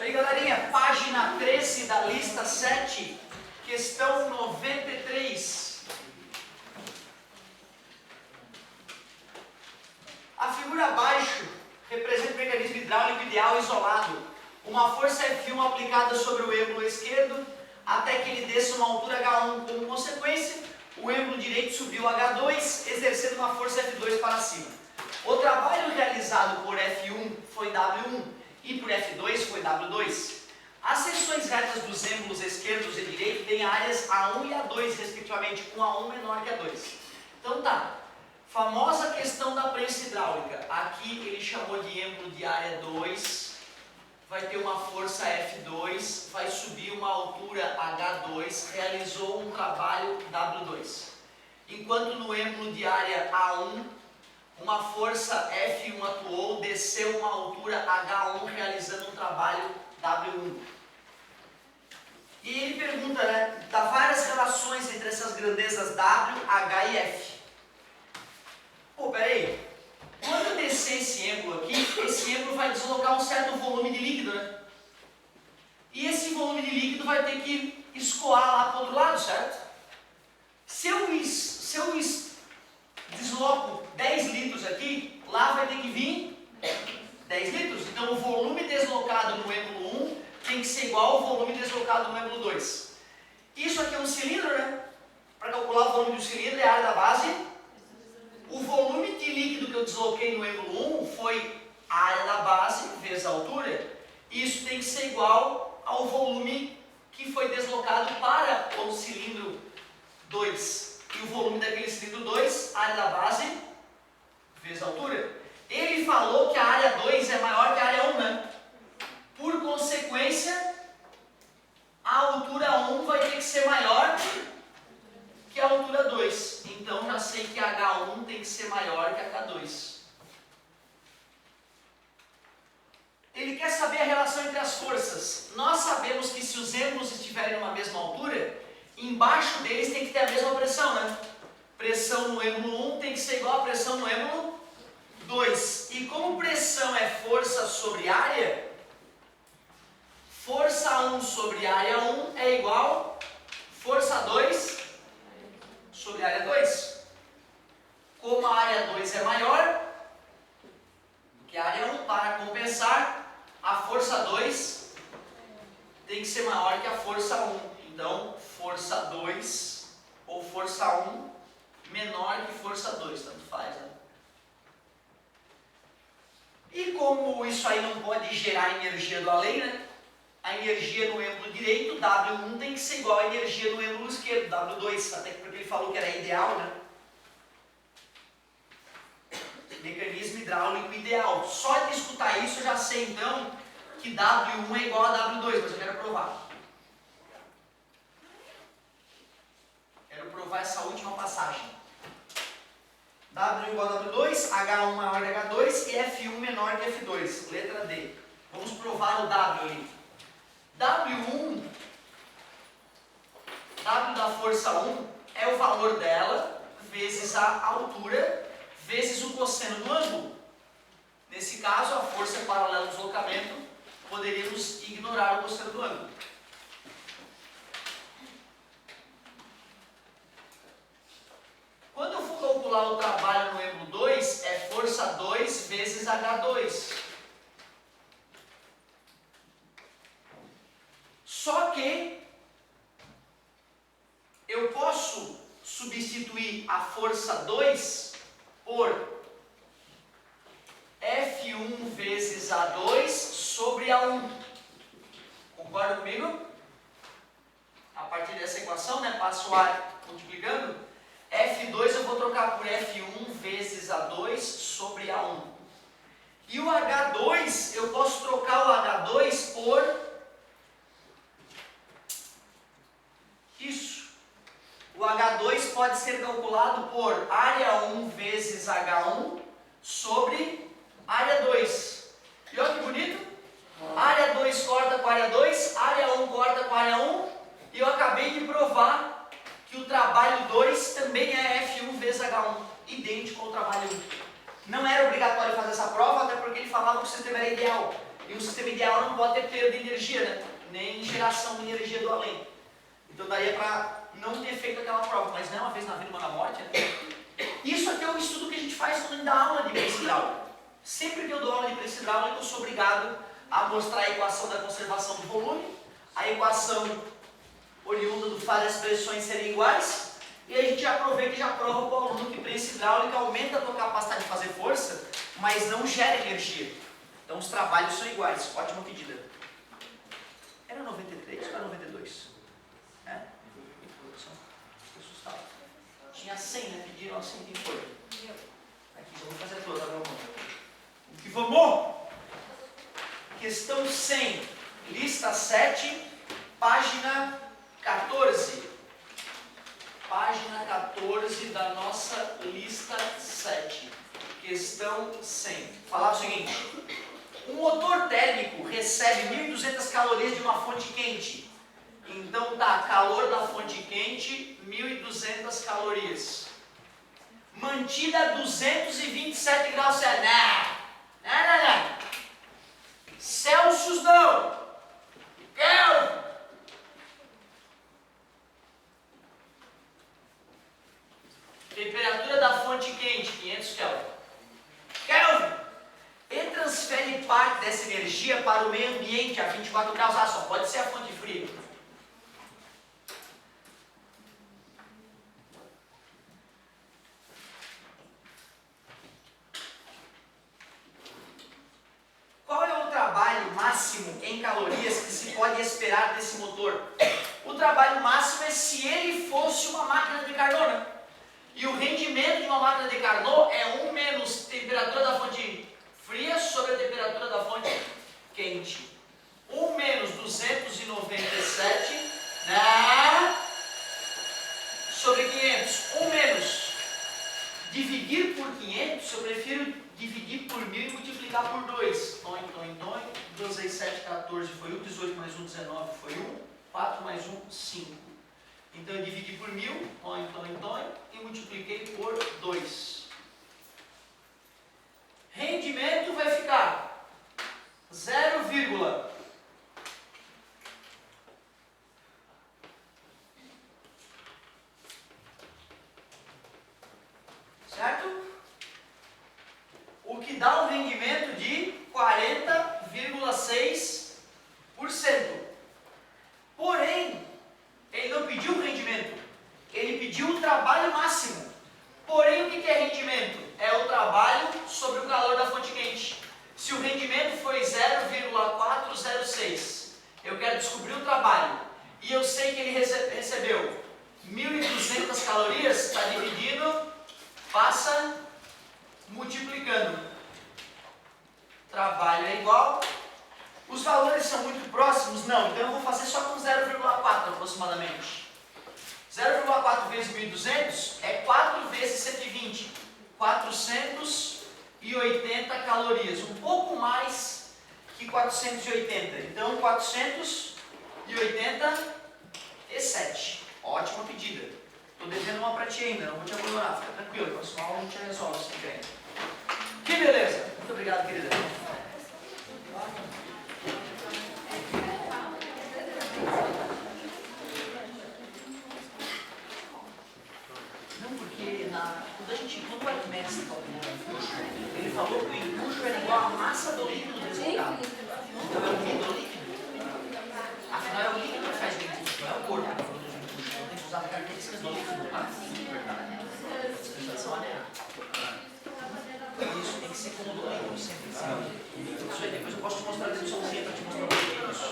aí, galerinha, página 13 da lista 7, questão 93. A figura abaixo representa o mecanismo hidráulico ideal isolado. Uma força F1 aplicada sobre o êmbolo esquerdo até que ele desça uma altura H1. Como consequência, o êmbolo direito subiu H2, exercendo uma força F2 para cima. O trabalho realizado por F1 foi W1 e por F2 foi W2. As seções retas dos êmbolos esquerdos e direito têm áreas A1 e A2, respectivamente, com A1 menor que A2. Então tá, famosa questão da prensa hidráulica. Aqui ele chamou de êmbolo de área 2, vai ter uma força F2, vai subir uma altura H2, realizou um trabalho W2. Enquanto no êmbolo de área A1, uma força F1 atuou, desceu uma altura H1, realizando um trabalho W1. E ele pergunta, né, dá várias relações entre essas grandezas W, H e F. Pô, peraí, quando eu descer esse êmbolo aqui, esse êmbolo vai deslocar um certo volume de líquido, né? E esse volume de líquido vai ter que escoar lá para o outro lado, certo? Se eu desloco 10 litros aqui, lá vai ter que vir 10 litros. Então o volume deslocado no êmbolo 1 tem que ser igual ao volume deslocado no êmbolo 2. Isso aqui é um cilindro, né? Para calcular o volume do cilindro é a área da base. O volume de líquido que eu desloquei no êmbolo 1 foi a área da base vezes a altura. Isso tem que ser igual ao volume que foi deslocado para o cilindro 2. E o volume daquele cilindro 2, área da base vezes a altura. Ele falou que a área 2 é maior que a área 1, né? Por consequência, a altura 1 vai ter que ser maior que a altura 2. Então já sei que H1 tem que ser maior que H2. Ele quer saber a relação entre as forças. Nós sabemos que se os êmbolos estiverem numa mesma altura, embaixo deles tem que ter a mesma pressão, né? Pressão no êmbolo 1 tem que ser igual a pressão no êmbolo 2. E como pressão é força sobre área, força 1 sobre área 1 é igual força 2 sobre área 2. Como a área 2 é maior do que a área 1, para compensar, a força 2 tem que ser maior que a força 1. Então, força 2 ou força 1 menor que força 2, tanto faz, né? E como isso aí não pode gerar energia do além, né? A energia no êmbolo direito, W1, tem que ser igual à energia no êmbolo esquerdo, W2, até porque ele falou que era ideal, né? Mecanismo hidráulico ideal. Só de escutar isso eu já sei então que W1 é igual a W2, mas eu quero provar. Quero provar essa última passagem. W igual a W2, H1 maior que H2 e F1 menor que F2. Letra D. Vamos provar o W ali. W1, W da força 1 é o valor dela vezes a altura vezes o cosseno do ângulo. Nesse caso, a força é paralela ao deslocamento, poderíamos ignorar o cosseno do ângulo. Quando eu for calcular o trabalho no êmbolo 2, é força 2 vezes H2. Só que eu posso substituir a força 2 por F1 vezes A2 sobre A1. Concorda comigo? A partir dessa equação, né, passo A multiplicando, F2 eu vou trocar por F1 vezes A2 sobre A1. E o H2, eu posso trocar o H2 por isso. O H2 pode ser calculado por área 1 vezes H1 sobre área 2. E olha que bonito. Área 2 corta com área 2, área 1 corta com área 1. E eu acabei de provar que o trabalho 2 também é F1 vezes H1, idêntico ao trabalho 1. Não era obrigatório fazer essa prova, até porque ele falava que o sistema era ideal. E um sistema ideal não pode ter perda de energia, né? Nem geração de energia do além. Então daria para não ter feito aquela prova, mas não é uma vez na vida, uma na morte, né? Isso aqui é o estudo que a gente faz quando dá aula de prensa hidráulica. Sempre que eu dou aula de prensa hidráulica, eu sou obrigado a mostrar a equação da conservação do volume, a equação oriunda do fato das pressões serem iguais, e a gente aproveita e já prova para o aluno que prensa hidráulica aumenta a tua capacidade de fazer força, mas não gera energia. Então os trabalhos são iguais. Ótima pedida. Era 93 ou era 92? É? Estou assustado. Tinha 100, né? Pediram 100, quem foi? Aqui, já vou fazer toda, tá bom? O que vamos? Questão 100, lista 7, página 14. Página 14 da nossa lista 7. Questão 100. Falar o seguinte: um motor térmico recebe 1.200 calorias de uma fonte quente. Então tá, calor da fonte quente, 1.200 calorias. Mantida a 227 graus Celsius. Não. Celsius não. Kelvin. Temperatura da fonte quente, 500 Kelvin. Kelvin. E transfere parte dessa energia para o meio ambiente a 24 graus. Ah, só pode ser a fonte fria. Qual é o trabalho máximo em calorias que se pode esperar desse motor? O trabalho máximo é se ele fosse uma máquina de Carnot. E o rendimento de uma máquina de Carnot é 1 menos temperatura da fonte fria sobre a temperatura da fonte quente. 1 menos 297, né? Sobre 500. 1 menos dividir por 500, eu prefiro dividir por 1000 e multiplicar por 2. 2 vezes 7, 14 foi 1, 18 mais 1, 19 foi 1, 4 mais 1, 5. Então eu dividi por 1000, e multipliquei por 2. Rendimento vai ficar 0, certo? O que dá um rendimento de 40,6%. Porém, ele não pediu o rendimento, ele pediu o trabalho máximo. Porém, o que é rendimento? É o trabalho sobre o calor da fonte quente. Se o rendimento foi 0,406, eu quero descobrir o trabalho. E eu sei que ele recebeu 1.200 calorias, está dividindo, passa multiplicando. Trabalho é igual. Os valores são muito próximos? Não, então eu vou fazer só com 0,4 aproximadamente. 0,4 vezes 1.200 é 4 vezes 120. 480 calorias. Um pouco mais que 480. Então 487. Ótima pedida. Estou devendo uma para ti ainda, não vou te abandonar. Fica tranquilo, na próxima aula a gente já resolve isso também. Que beleza! Muito obrigado, querida. Não, porque quando o Arquimedes falou em empuxo, ele falou que o empuxo era igual a massa do líquido desbocado. Então é o líquido. Afinal é o líquido que faz o empuxo, não é o corpo que produz o empuxo. Então tem que usar características do líquido. Dispensação anear. Isso tem que ser como do líquido, sempre. Isso aí, depois eu posso te mostrar a deduçãozinha para te mostrar o que é isso.